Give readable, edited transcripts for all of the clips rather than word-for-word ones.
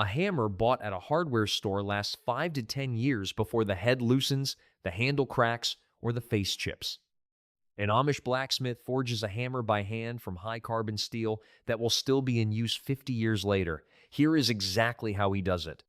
A hammer bought at a hardware store lasts 5 to 10 years before the head loosens, the handle cracks, or the face chips. An Amish blacksmith forges a hammer by hand from high-carbon steel that will still be in use 50 years later. Here is exactly how he does it.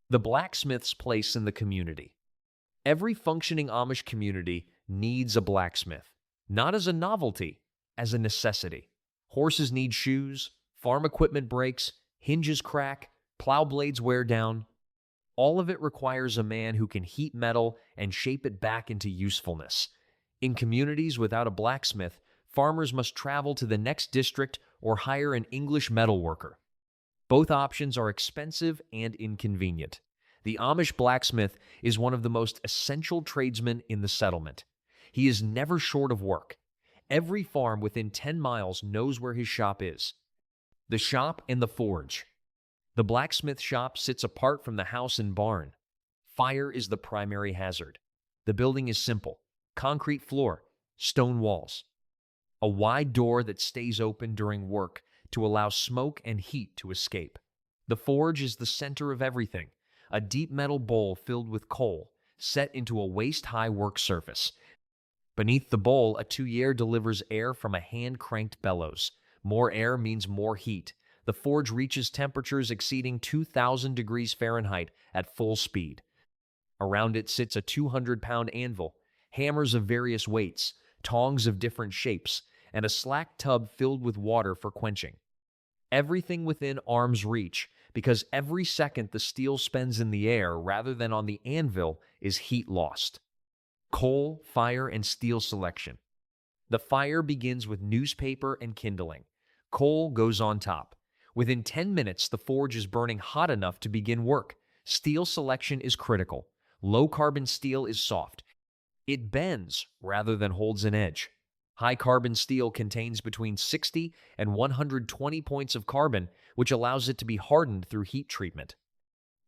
The blacksmith's place in the community. Every functioning Amish community needs a blacksmith, not as a novelty, as a necessity. Horses need shoes, farm equipment breaks, hinges crack, plow blades wear down. All of it requires a man who can heat metal and shape it back into usefulness. In communities without a blacksmith, farmers must travel to the next district or hire an English metalworker. Both options are expensive and inconvenient. The Amish blacksmith is one of the most essential tradesmen in the settlement. He is never short of work. Every farm within 10 miles knows where his shop is. The shop and the forge. The blacksmith shop sits apart from the house and barn. Fire is the primary hazard. The building is simple: concrete floor, stone walls. A wide door that stays open during work to allow smoke and heat to escape. The forge is the center of everything, a deep metal bowl filled with coal, set into a waist-high work surface. Beneath the bowl, a tuyere delivers air from a hand-cranked bellows. More air means more heat. The forge reaches temperatures exceeding 2,000 degrees Fahrenheit at full speed. Around it sits a 200-pound anvil, hammers of various weights, tongs of different shapes, and a slack tub filled with water for quenching. Everything within arm's reach, because every second the steel spends in the air rather than on the anvil is heat lost. Coal, fire, and steel selection. The fire begins with newspaper and kindling. Coal goes on top. Within 10 minutes, the forge is burning hot enough to begin work. Steel selection is critical. Low-carbon steel is soft. It bends rather than holds an edge. High-carbon steel contains between 60 and 120 points of carbon, which allows it to be hardened through heat treatment.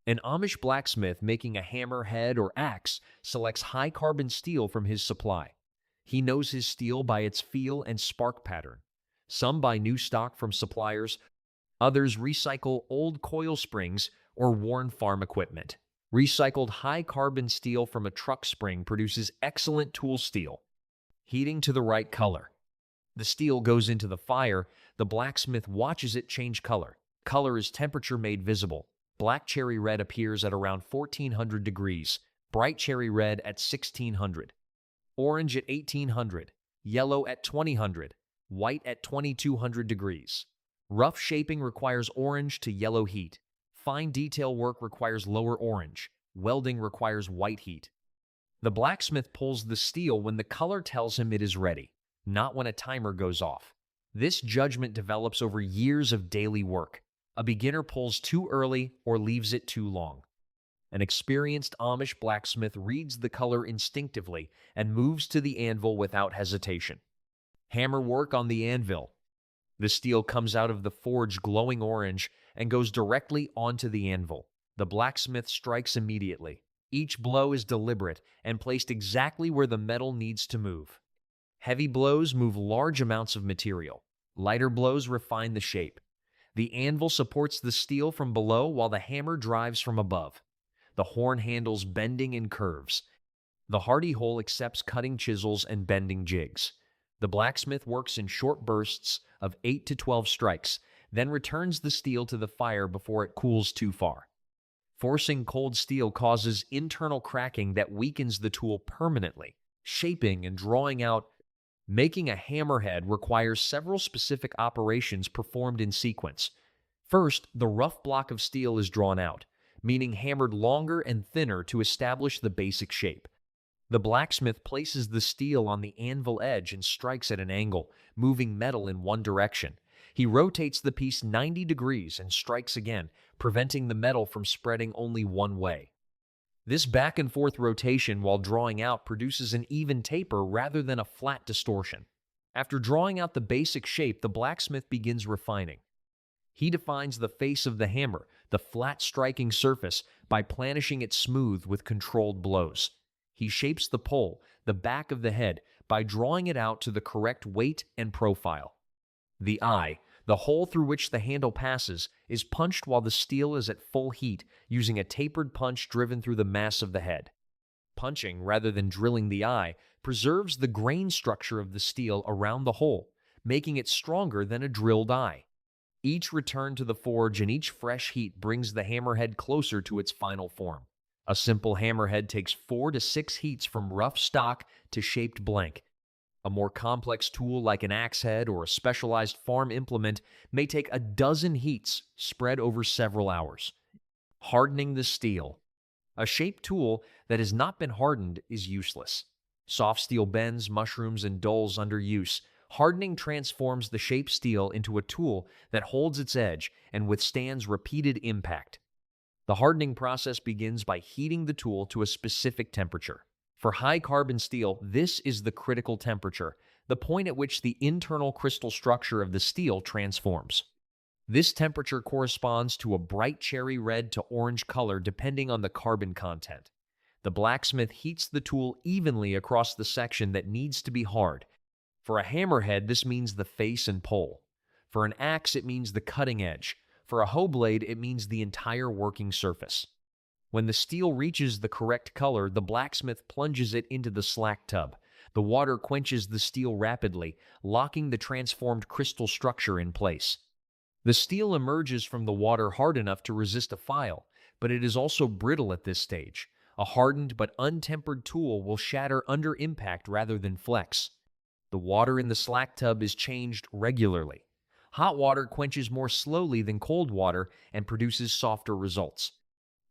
An Amish blacksmith making a hammer, head, or axe selects high-carbon steel from his supply. He knows his steel by its feel and spark pattern. Some buy new stock from suppliers. Others recycle old coil springs or worn farm equipment. Recycled high-carbon steel from a truck spring produces excellent tool steel. Heating to the right color. The steel goes into the fire. The blacksmith watches it change color. Color is temperature made visible. Black cherry red appears at around 1400 degrees, bright cherry red at 1600, orange at 1800, yellow at 2000, white at 2200 degrees. Rough shaping requires orange to yellow heat. Fine detail work requires lower orange. Welding requires white heat. The blacksmith pulls the steel when the color tells him it is ready, not when a timer goes off. This judgment develops over years of daily work. A beginner pulls too early or leaves it too long. An experienced Amish blacksmith reads the color instinctively and moves to the anvil without hesitation. Hammer work on the anvil. The steel comes out of the forge glowing orange and goes directly onto the anvil. The blacksmith strikes immediately. Each blow is deliberate and placed exactly where the metal needs to move. Heavy blows move large amounts of material. Lighter blows refine the shape. The anvil supports the steel from below while the hammer drives from above. The horn handles bending and curves. The hardy hole accepts cutting chisels and bending jigs. The blacksmith works in short bursts of 8 to 12 strikes, then returns the steel to the fire before it cools too far. Forcing cold steel causes internal cracking that weakens the tool permanently. Shaping and drawing out. Making a hammerhead requires several specific operations performed in sequence. First, the rough block of steel is drawn out, meaning hammered longer and thinner to establish the basic shape. The blacksmith places the steel on the anvil edge and strikes at an angle, moving metal in one direction. He rotates the piece 90 degrees and strikes again, preventing the metal from spreading only one way. This back-and-forth rotation while drawing out produces an even taper rather than a flat distortion. After drawing out the basic shape, the blacksmith begins refining. He defines the face of the hammer, the flat striking surface, by planishing it smooth with controlled blows. He shapes the pole, the back of the head, by drawing it out to the correct weight and profile. The eye, The hole through which the handle passes is punched while the steel is at full heat using a tapered punch driven through the mass of the head. Punching, rather than drilling the eye, preserves the grain structure of the steel around the hole, making it stronger than a drilled eye. Each return to the forge and each fresh heat brings the hammerhead closer to its final form. A simple hammerhead takes 4 to 6 heats from rough stock to shaped blank. A more complex tool like an axe head or a specialized farm implement may take a dozen heats spread over several hours. Hardening the steel. A shaped tool that has not been hardened is useless. Soft steel bends, mushrooms, and dulls under use. Hardening transforms the shaped steel into a tool that holds its edge and withstands repeated impact. The hardening process begins by heating the tool to a specific temperature. For high-carbon steel, this is the critical temperature, the point at which the internal crystal structure of the steel transforms. This temperature corresponds to a bright cherry red to orange color depending on the carbon content. The blacksmith heats the tool evenly across the section that needs to be hard. For a hammerhead, this means the face and pole. For an axe, it means the cutting edge. For a hoe blade, it means the entire working surface. When the steel reaches the correct color, the blacksmith plunges it into the slack tub. The water quenches the steel rapidly, locking the transformed crystal structure in place. The steel emerges from the water hard enough to resist a file, but it is also brittle at this stage. A hardened but untempered tool will shatter under impact rather than flex. The water in the slack tub is changed regularly. Hot water quenches more slowly than cold water and produces softer results.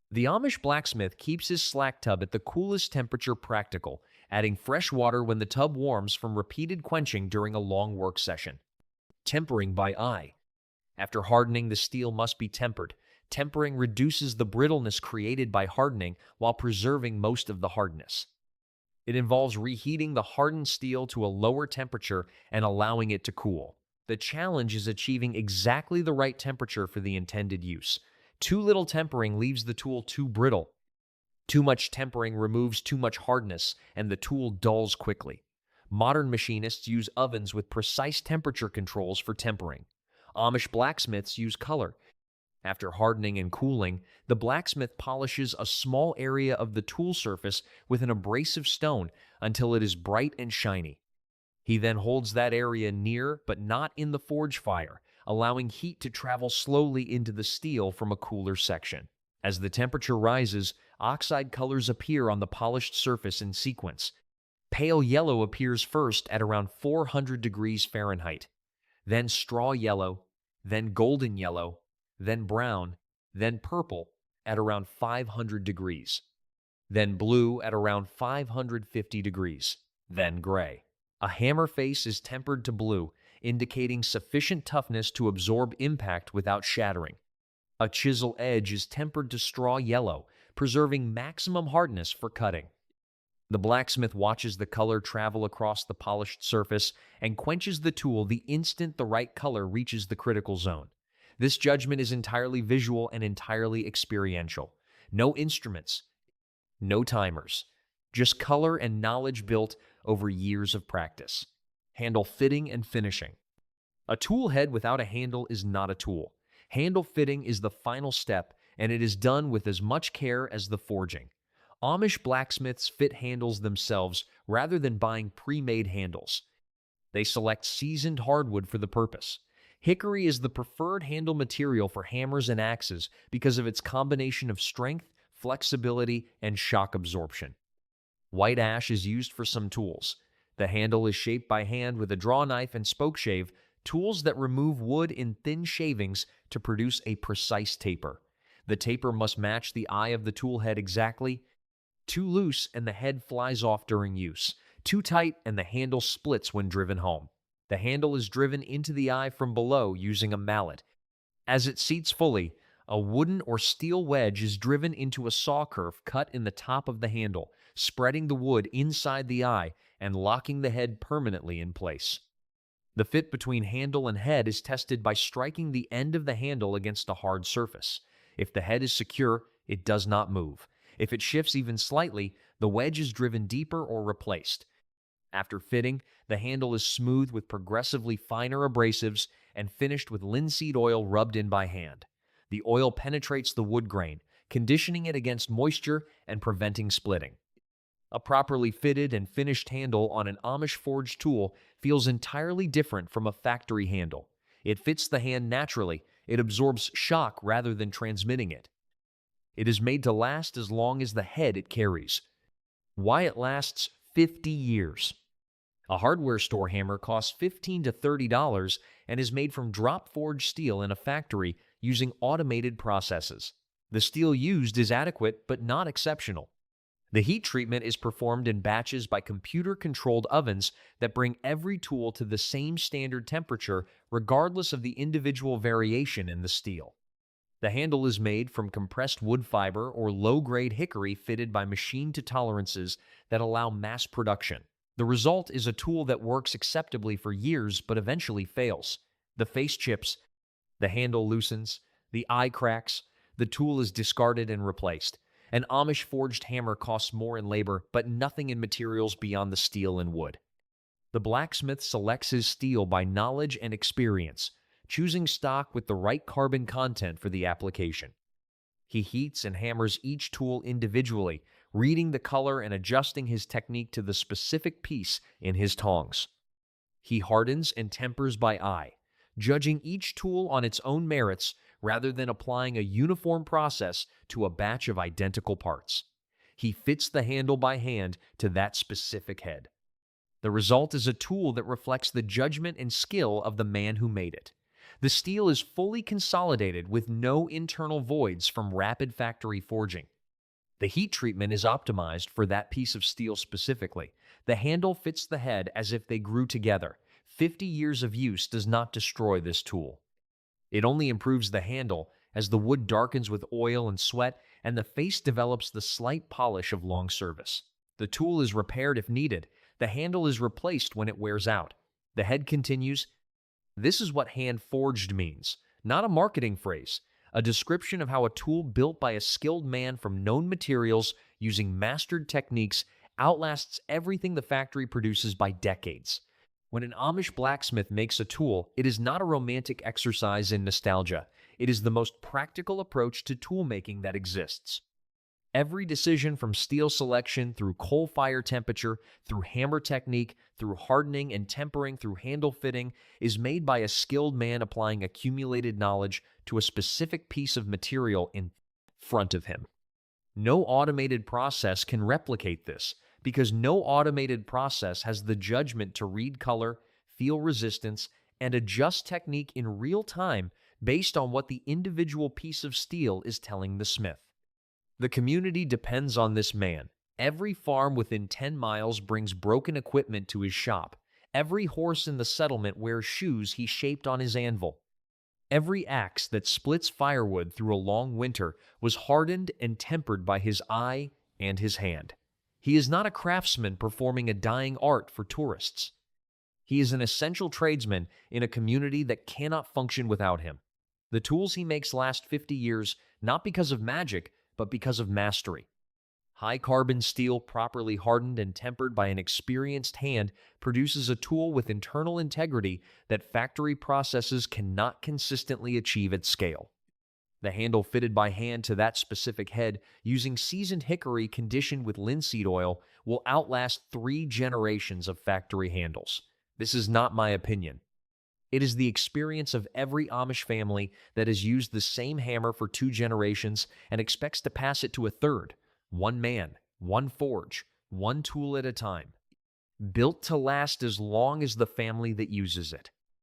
The Amish blacksmith keeps his slack tub at the coolest temperature practical, adding fresh water when the tub warms from repeated quenching during a long work session. Tempering by eye. After hardening, the steel must be tempered. Tempering reduces the brittleness created by hardening while preserving most of the hardness. It involves reheating the hardened steel to a lower temperature and allowing it to cool. The challenge is achieving exactly the right temperature for the intended use. Too little tempering leaves the tool too brittle. Too much tempering removes too much hardness, and the tool dulls quickly. Modern machinists use ovens with precise temperature controls for tempering. Amish blacksmiths use color. After hardening and cooling, the blacksmith polishes a small area of the tool surface with an abrasive stone until it is bright and shiny. He then holds that area near but not in the forge fire, allowing heat to travel slowly into the steel from a cooler section. As the temperature rises, oxide colors appear on the polished surface in sequence. Pale yellow appears first at around 400 degrees Fahrenheit, then straw yellow, then golden yellow, then brown, then purple at around 500 degrees, then blue at around 550 degrees, then gray. A hammer face is tempered to blue, indicating sufficient toughness to absorb impact without shattering. A chisel edge is tempered to straw yellow, preserving maximum hardness for cutting. The blacksmith watches the color travel across the polished surface and quenches the tool the instant the right color reaches the critical zone. This judgment is entirely visual and entirely experiential. No instruments, no timers, just color and knowledge built over years of practice. Handle fitting and finishing. A tool head without a handle is not a tool. Handle fitting is the final step, and it is done with as much care as the forging. Amish blacksmiths fit handles themselves rather than buying pre-made handles. They select seasoned hardwood for the purpose. Hickory is the preferred handle material for hammers and axes because of its combination of strength, flexibility, and shock absorption. White ash is used for some tools. The handle is shaped by hand with a draw knife and spoke shave, tools that remove wood in thin shavings to produce a precise taper. The taper must match the eye of the tool head exactly. Too loose and the head flies off during use. Too tight and the handle splits when driven home. The handle is driven into the eye from below using a mallet. As it seats fully, a wooden or steel wedge is driven into a saw kerf cut in the top of the handle, spreading the wood inside the eye and locking the head permanently in place. The fit between handle and head is tested by striking the end of the handle against a hard surface. If the head is secure, it does not move. If it shifts even slightly, the wedge is driven deeper or replaced. After fitting, the handle is smooth with progressively finer abrasives and finished with linseed oil rubbed in by hand. The oil penetrates the wood grain, conditioning it against moisture and preventing splitting. A properly fitted and finished handle on an Amish forged tool feels entirely different from a factory handle. It fits the hand naturally. It absorbs shock rather than transmitting it. It is made to last as long as the head it carries. Why it lasts 50 years. A hardware store hammer costs $15 to $30 and is made from drop-forged steel in a factory using automated processes. The steel used is adequate but not exceptional. The heat treatment is performed in batches by computer-controlled ovens that bring every tool to the same standard temperature regardless of the individual variation in the steel. The handle is made from compressed wood fiber or low-grade hickory fitted by machine to tolerances that allow mass production. The result is a tool that works acceptably for years but eventually fails. The face chips, the handle loosens, the eye cracks, the tool is discarded and replaced. An Amish forged hammer costs more in labor, but nothing in materials beyond the steel and wood. The blacksmith selects his steel by knowledge and experience, choosing stock with the right carbon content for the application. He heats and hammers each tool individually, reading the color and adjusting his technique to the specific piece in his tongs. He hardens and tempers by eye, judging each tool on its own merits rather than applying a uniform process to a batch of identical parts. He fits the handle by hand to that specific head. The result is a tool that reflects the judgment and skill of the man who made it. The steel is fully consolidated with no internal voids from rapid factory forging. The heat treatment is optimized for that piece of steel specifically. The handle fits the head as if they grew together. 50 years of use does not destroy this tool. It only improves the handle as the wood darkens with oil and sweat and the face develops the slight polish of long service. The tool is repaired if needed. The handle is replaced when it wears out. The head continues. This is what hand-forged means, not a marketing phrase, a description of how a tool built by a skilled man from known materials using mastered techniques outlasts everything the factory produces by decades. When an Amish blacksmith makes a tool, it is not a romantic exercise in nostalgia. It is the most practical approach to tool making that exists. Every decision from steel selection through coal fire temperature, through hammer technique, through hardening and tempering, through handle fitting, is made by a skilled man applying accumulated knowledge to a specific piece of material in front of him. No automated process can replicate this, because no automated process has the judgment to read color, feel resistance, and adjust technique in real time based on what the individual piece of steel is telling the smith. The community depends on this man. Every farm within 10 miles brings broken equipment to his shop. Every horse in the settlement wears shoes he shaped on his anvil. Every axe that splits firewood through a long winter was hardened and tempered by his eye and his hand. He is not a craftsman performing a dying art for tourists. He is an essential tradesman in a community that cannot function without him. The tools he makes last 50 years, not because of magic, but because of mastery. High-carbon steel properly hardened and tempered by an experienced hand produces a tool with internal integrity that factory processes cannot consistently achieve at scale. The handle fitted by hand to that specific head using seasoned hickory conditioned with linseed oil will outlast 3 generations of factory handles. This is not my opinion. It is the experience of every Amish family that has used the same hammer for 2 generations and expects to pass it to a third. One man, one forge, one tool at a time. Built to last as long as the family that uses it.